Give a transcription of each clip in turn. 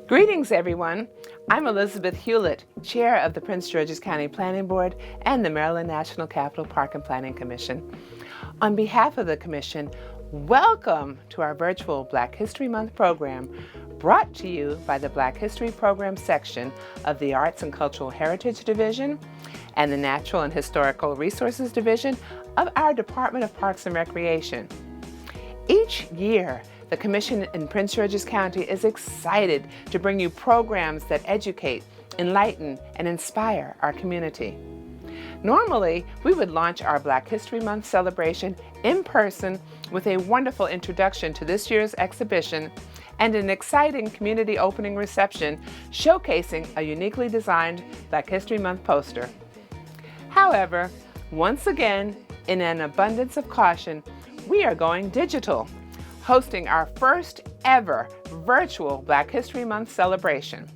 Greetings, everyone. I'm Elizabeth Hewlett, Chair of the Prince George's County Planning Board and the Maryland National Capital Park and Planning Commission. On behalf of the Commission, welcome to our virtual Black History Month program, brought to you by the Black History Program section of the Arts and Cultural Heritage Division and the Natural and Historical Resources Division of our Department of Parks and Recreation. Each year, the Commission in Prince George's County is excited to bring you programs that educate, enlighten, and inspire our community. Normally, we would launch our Black History Month celebration in person with a wonderful introduction to this year's exhibition and an exciting community opening reception showcasing a uniquely designed Black History Month poster. However, once again, in an abundance of caution, we are going digital, hosting our first ever virtual Black History Month celebration.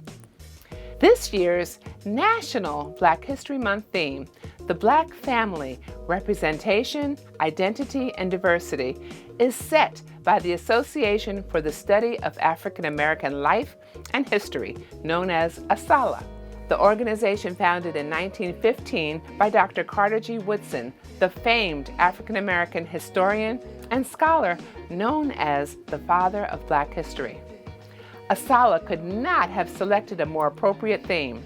This year's National Black History Month theme, the Black Family, Representation, Identity, and Diversity, is set by the Association for the Study of African American Life and History, known as ASALH. The organization, founded in 1915 by Dr. Carter G. Woodson, the famed African American historian and scholar known as the father of Black history. ASALH could not have selected a more appropriate theme.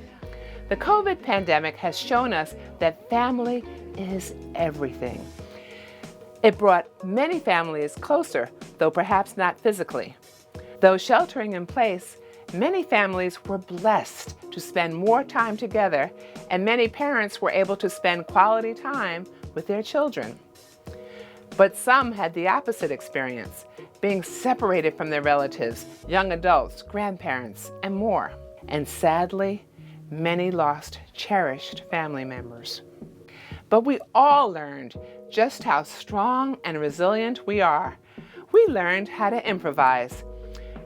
The COVID pandemic has shown us that family is everything. It brought many families closer, though perhaps not physically. Though sheltering in place, many families were blessed to spend more time together, and many parents were able to spend quality time with their children. But some had the opposite experience, being separated from their relatives, young adults, grandparents, and more. And sadly, many lost cherished family members. But we all learned just how strong and resilient we are. We learned how to improvise.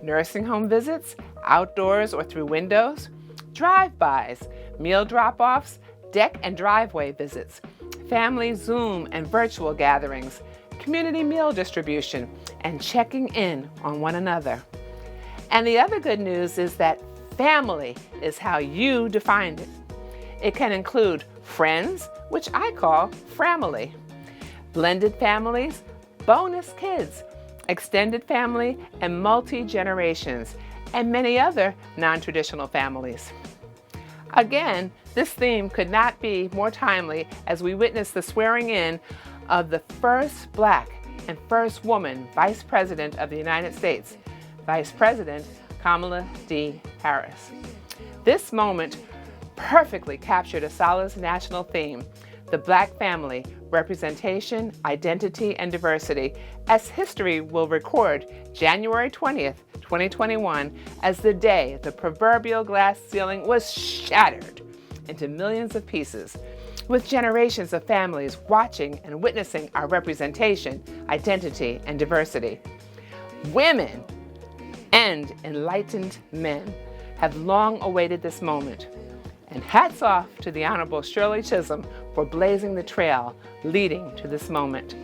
Nursing home visits, outdoors or through windows, drive-bys, meal drop-offs, deck and driveway visits, family Zoom and virtual gatherings, community meal distribution, and checking in on one another. And the other good news is that family is how you defined it. It can include friends, which I call framily, blended families, bonus kids, extended family, and multi-generations, and many other non-traditional families. Again, this theme could not be more timely as we witness the swearing in of the first Black and first woman Vice President of the United States, Vice President Kamala D. Harris. This moment perfectly captured ASALH's national theme, the Black Family, Representation, Identity, and Diversity, as history will record January 20th, 2021, as the day the proverbial glass ceiling was shattered into millions of pieces, with generations of families watching and witnessing our representation, identity, and diversity. Women and enlightened men have long awaited this moment. And hats off to the Honorable Shirley Chisholm for blazing the trail leading to this moment.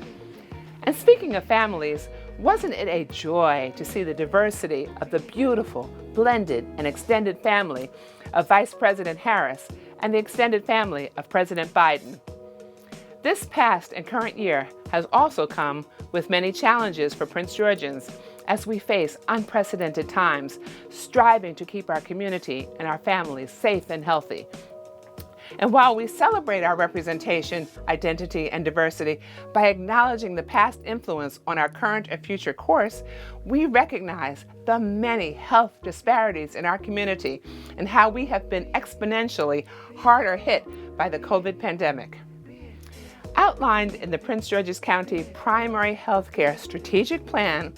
And speaking of families, wasn't it a joy to see the diversity of the beautiful, blended, and extended family of Vice President Harris and the extended family of President Biden? This past and current year has also come with many challenges for Prince Georgians as we face unprecedented times, striving to keep our community and our families safe and healthy. And while we celebrate our representation, identity, and diversity by acknowledging the past influence on our current and future course, we recognize the many health disparities in our community and how we have been exponentially harder hit by the COVID pandemic. Outlined in the Prince George's County Primary Healthcare Strategic Plan,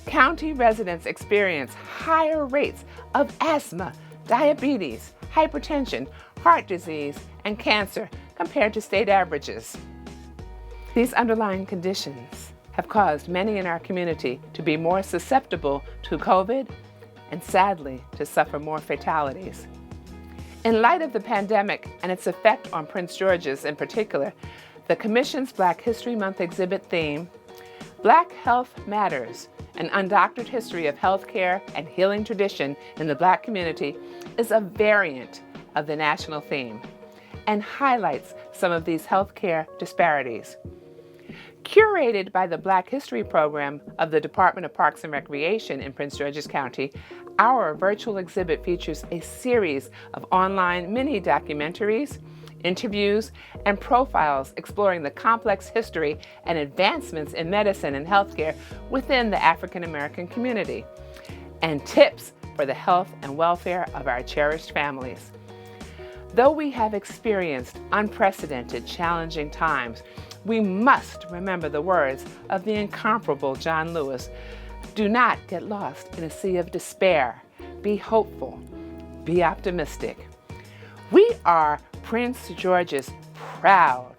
county residents experience higher rates of asthma, diabetes, hypertension, heart disease, and cancer compared to state averages. These underlying conditions have caused many in our community to be more susceptible to COVID and, sadly, to suffer more fatalities. In light of the pandemic and its effect on Prince George's in particular, the Commission's Black History Month exhibit theme, Black Health Matters, An undoctored history of healthcare and healing tradition in the Black community is a variant of the national theme and highlights some of these healthcare disparities. Curated by the Black History Program of the Department of Parks and Recreation in Prince George's County, our virtual exhibit features a series of online mini documentaries, interviews, and profiles exploring the complex history and advancements in medicine and healthcare within the African American community, and tips for the health and welfare of our cherished families. Though we have experienced unprecedented, challenging times, we must remember the words of the incomparable John Lewis. Do not get lost in a sea of despair. Be hopeful. Be optimistic. We are Prince George's proud,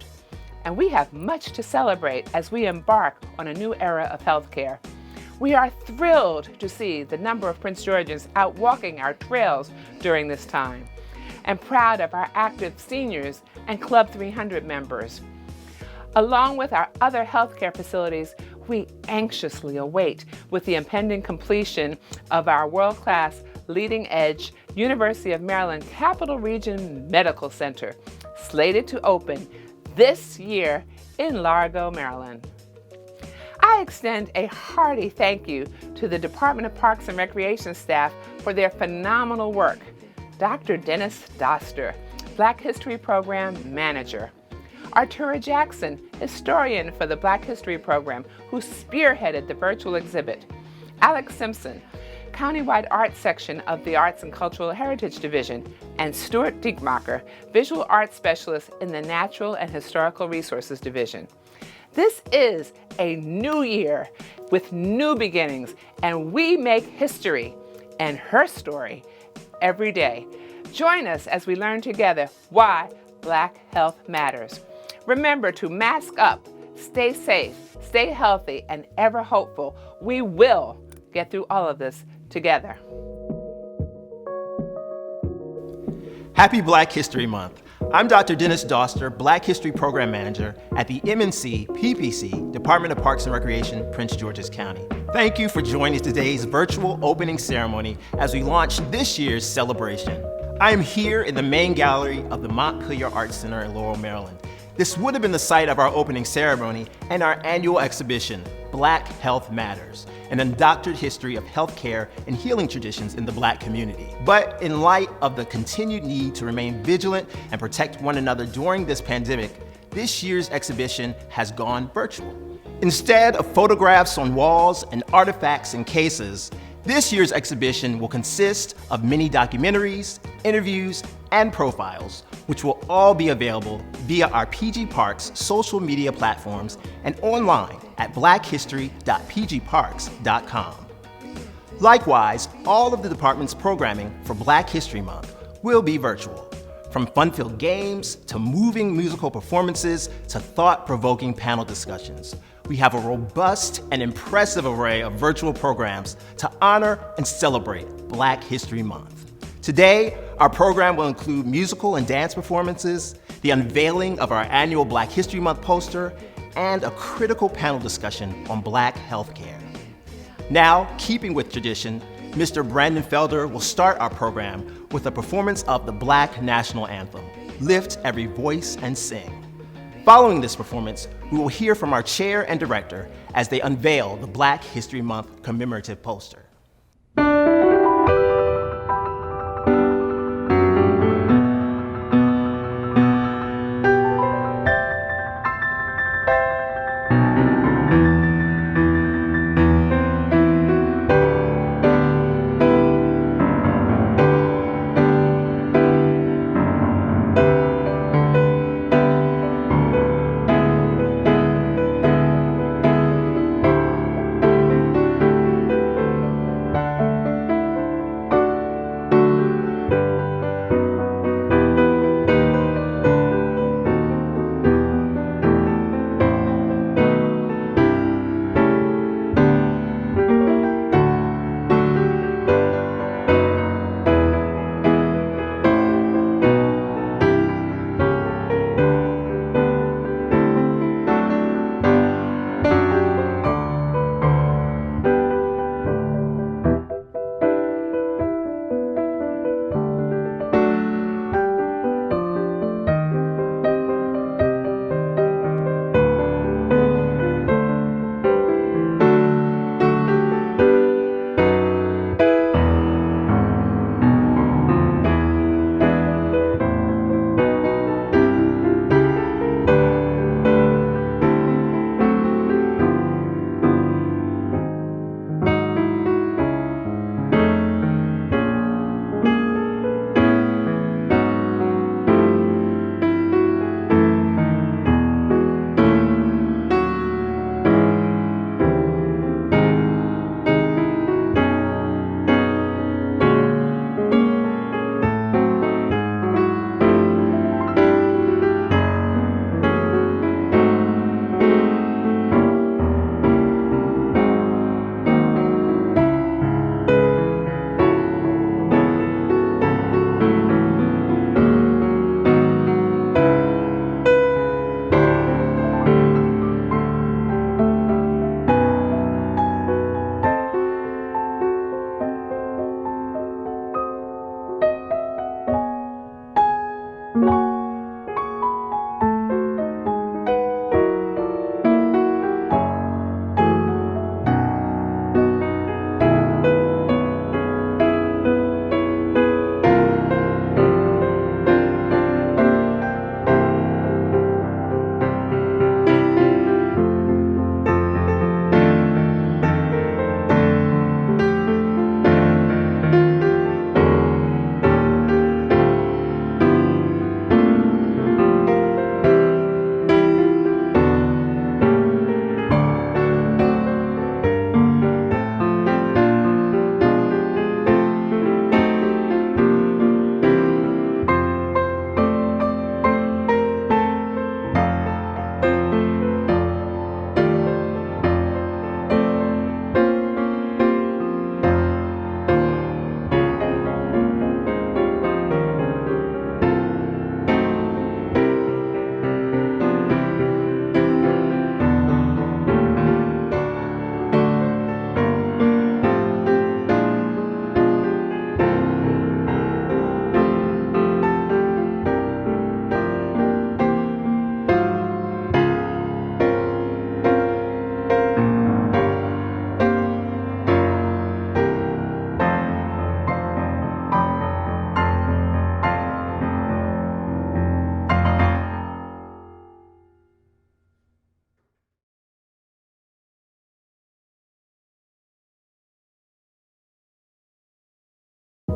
and we have much to celebrate as we embark on a new era of healthcare. We are thrilled to see the number of Prince Georgians out walking our trails during this time, and proud of our active seniors and Club 300 members. Along with our other healthcare facilities, we anxiously await with the impending completion of our world-class, leading-edge University of Maryland Capital Region Medical Center, slated to open this year in Largo, Maryland. I extend a hearty thank you to the Department of Parks and Recreation staff for their phenomenal work. Dr. Dennis Doster, Black History Program Manager. Artura Jackson, historian for the Black History Program, who spearheaded the virtual exhibit. Alex Simpson, Countywide Arts Section of the Arts and Cultural Heritage Division, and Stuart Diekmacher, Visual Arts Specialist in the Natural and Historical Resources Division. This is a new year with new beginnings, and we make history and her story every day. Join us as we learn together why Black health matters. Remember to mask up, stay safe, stay healthy, and ever hopeful. We will get through all of this together. Happy Black History Month. I'm Dr. Dennis Doster, Black History Program Manager at the M-NCPPC, Department of Parks and Recreation, Prince George's County. Thank you for joining today's virtual opening ceremony as we launch this year's celebration. I am here in the main gallery of the Montpelier Arts Center in Laurel, Maryland. This would have been the site of our opening ceremony and our annual exhibition, Black Health Matters, an undoctored history of healthcare and healing traditions in the Black community. But in light of the continued need to remain vigilant and protect one another during this pandemic, this year's exhibition has gone virtual. Instead of photographs on walls and artifacts in cases, this year's exhibition will consist of mini documentaries, interviews, and profiles, which will all be available via our PG Parks social media platforms and online at blackhistory.pgparks.com. Likewise, all of the department's programming for Black History Month will be virtual. From fun-filled games to moving musical performances to thought-provoking panel discussions, we have a robust and impressive array of virtual programs to honor and celebrate Black History Month. Today, our program will include musical and dance performances, the unveiling of our annual Black History Month poster, and a critical panel discussion on Black healthcare. Now, keeping with tradition, Mr. Brandon Felder will start our program with a performance of the Black National Anthem, Lift Every Voice and Sing. Following this performance, we will hear from our chair and director as they unveil the Black History Month commemorative poster.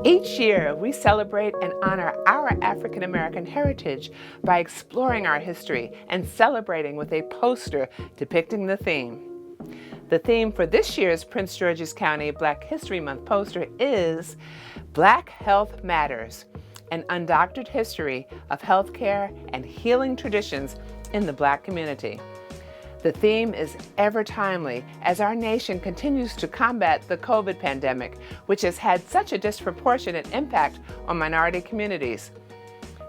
Each year, we celebrate and honor our African American heritage by exploring our history and celebrating with a poster depicting the theme. The theme for this year's Prince George's County Black History Month poster is Black Health Matters, an undoctored history of healthcare and healing traditions in the Black community. The theme is ever timely as our nation continues to combat the COVID pandemic, which has had such a disproportionate impact on minority communities.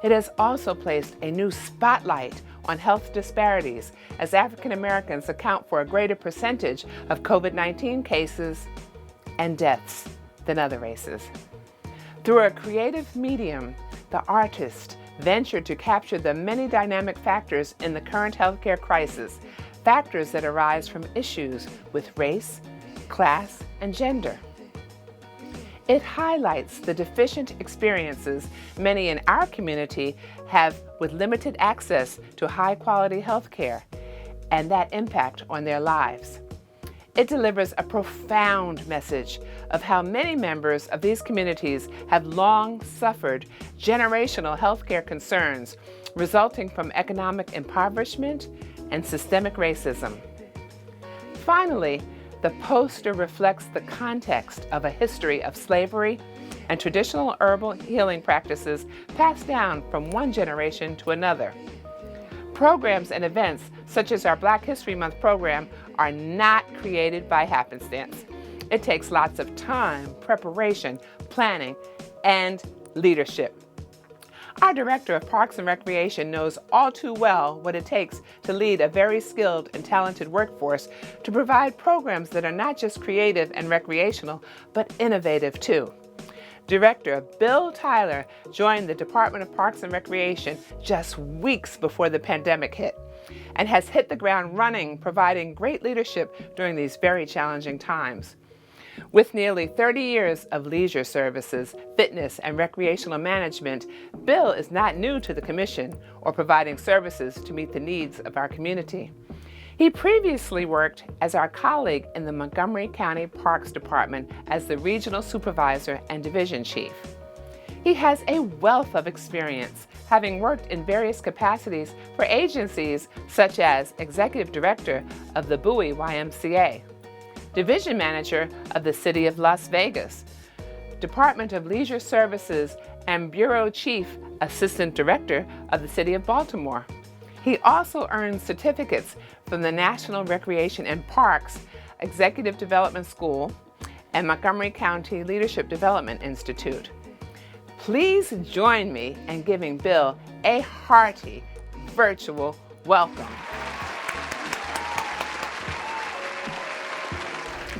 It has also placed a new spotlight on health disparities as African Americans account for a greater percentage of COVID-19 cases and deaths than other races. Through a creative medium, the artist ventured to capture the many dynamic factors in the current healthcare crisis, factors that arise from issues with race, class, and gender. It highlights the deficient experiences many in our community have with limited access to high-quality health care and that impact on their lives. It delivers a profound message of how many members of these communities have long suffered generational healthcare concerns resulting from economic impoverishment and systemic racism. Finally, the poster reflects the context of a history of slavery and traditional herbal healing practices passed down from one generation to another. Programs and events such as our Black History Month program are not created by happenstance. It takes lots of time, preparation, planning, and leadership. Our Director of Parks and Recreation knows all too well what it takes to lead a very skilled and talented workforce to provide programs that are not just creative and recreational, but innovative too. Director Bill Tyler joined the Department of Parks and Recreation just weeks before the pandemic hit and has hit the ground running, providing great leadership during these very challenging times. With nearly 30 years of leisure services, fitness, and recreational management, Bill is not new to the Commission or providing services to meet the needs of our community. He previously worked as our colleague in the Montgomery County Parks Department as the Regional Supervisor and Division Chief. He has a wealth of experience, having worked in various capacities for agencies such as Executive Director of the Bowie YMCA, Division Manager of the City of Las Vegas, Department of Leisure Services and Bureau Chief Assistant Director of the City of Baltimore. He also earned certificates from the National Recreation and Parks Executive Development School and Montgomery County Leadership Development Institute. Please join me in giving Bill a hearty virtual welcome.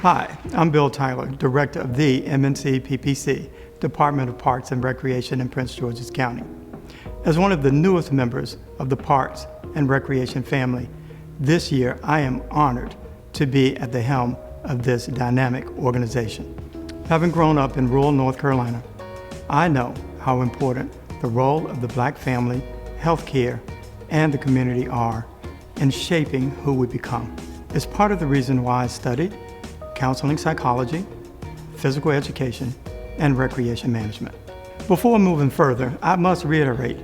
Hi, I'm Bill Tyler, Director of the M-NCPPC, Department of Parks and Recreation in Prince George's County. As one of the newest members of the Parks and Recreation family, this year I am honored to be at the helm of this dynamic organization. Having grown up in rural North Carolina, I know how important the role of the Black family, healthcare, and the community are in shaping who we become. It's part of the reason why I studied counseling psychology, physical education, and recreation management. Before moving further, I must reiterate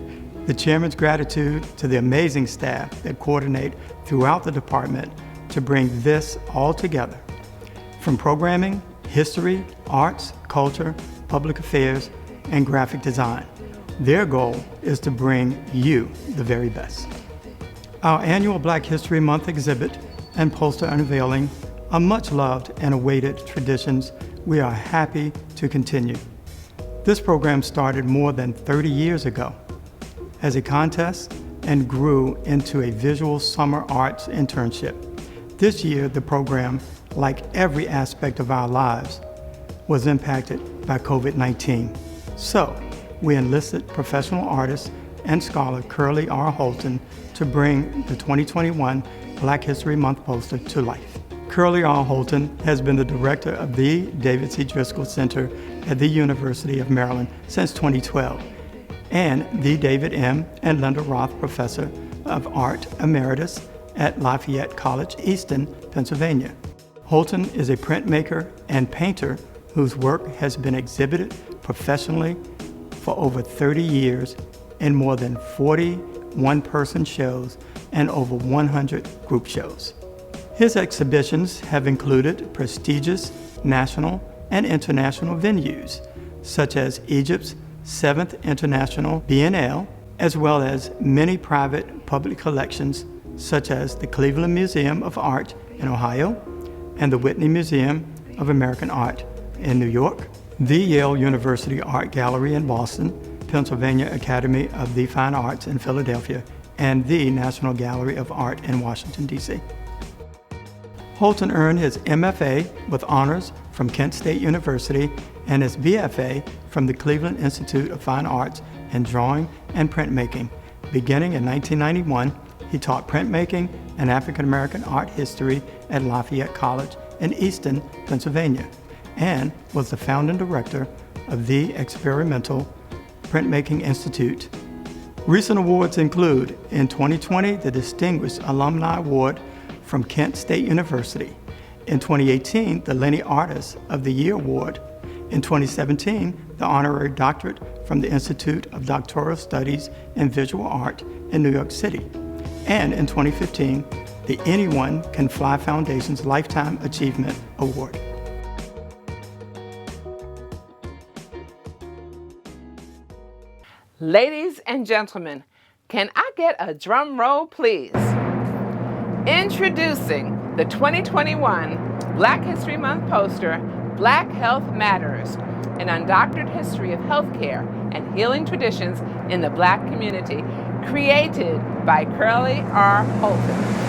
the Chairman's gratitude to the amazing staff that coordinate throughout the department to bring this all together. From programming, history, arts, culture, public affairs, and graphic design. Their goal is to bring you the very best. Our annual Black History Month exhibit and poster unveiling are much loved and awaited traditions we are happy to continue. This program started more than 30 years ago as a contest and grew into a visual summer arts internship. This year, the program, like every aspect of our lives, was impacted by COVID-19. So, we enlisted professional artist and scholar Curly R Holton to bring the 2021 Black History Month poster to life. Curly R Holton has been the director of the David C. Driscoll Center at the University of Maryland since 2012 and the David M. and Linda Roth Professor of Art Emeritus at Lafayette College, Easton, Pennsylvania. Holton is a printmaker and painter whose work has been exhibited professionally for over 30 years in more than 40 one-person shows and over 100 group shows. His exhibitions have included prestigious national and international venues, such as Egypt's 7th International Biennale, as well as many private public collections, such as the Cleveland Museum of Art in Ohio and the Whitney Museum of American Art in New York, the Yale University Art Gallery in Boston, Pennsylvania Academy of the Fine Arts in Philadelphia, and the National Gallery of Art in Washington, D.C. Holton earned his MFA with honors from Kent State University and his BFA from the Cleveland Institute of Fine Arts in Drawing and Printmaking. Beginning in 1991, he taught printmaking and African American art history at Lafayette College in Easton, Pennsylvania, and was the founding director of the Experimental Printmaking Institute. Recent awards include, in 2020, the Distinguished Alumni Award from Kent State University. In 2018, the Lenny Artist of the Year Award. In 2017, the Honorary Doctorate from the Institute of Doctoral Studies in Visual Art in New York City. And in 2015, the Anyone Can Fly Foundation's Lifetime Achievement Award. Ladies and gentlemen, can I get a drum roll, please? Introducing the 2021 Black History Month poster, Black Health Matters, an undoctored history of healthcare and healing traditions in the Black community, created by Curly R Holton.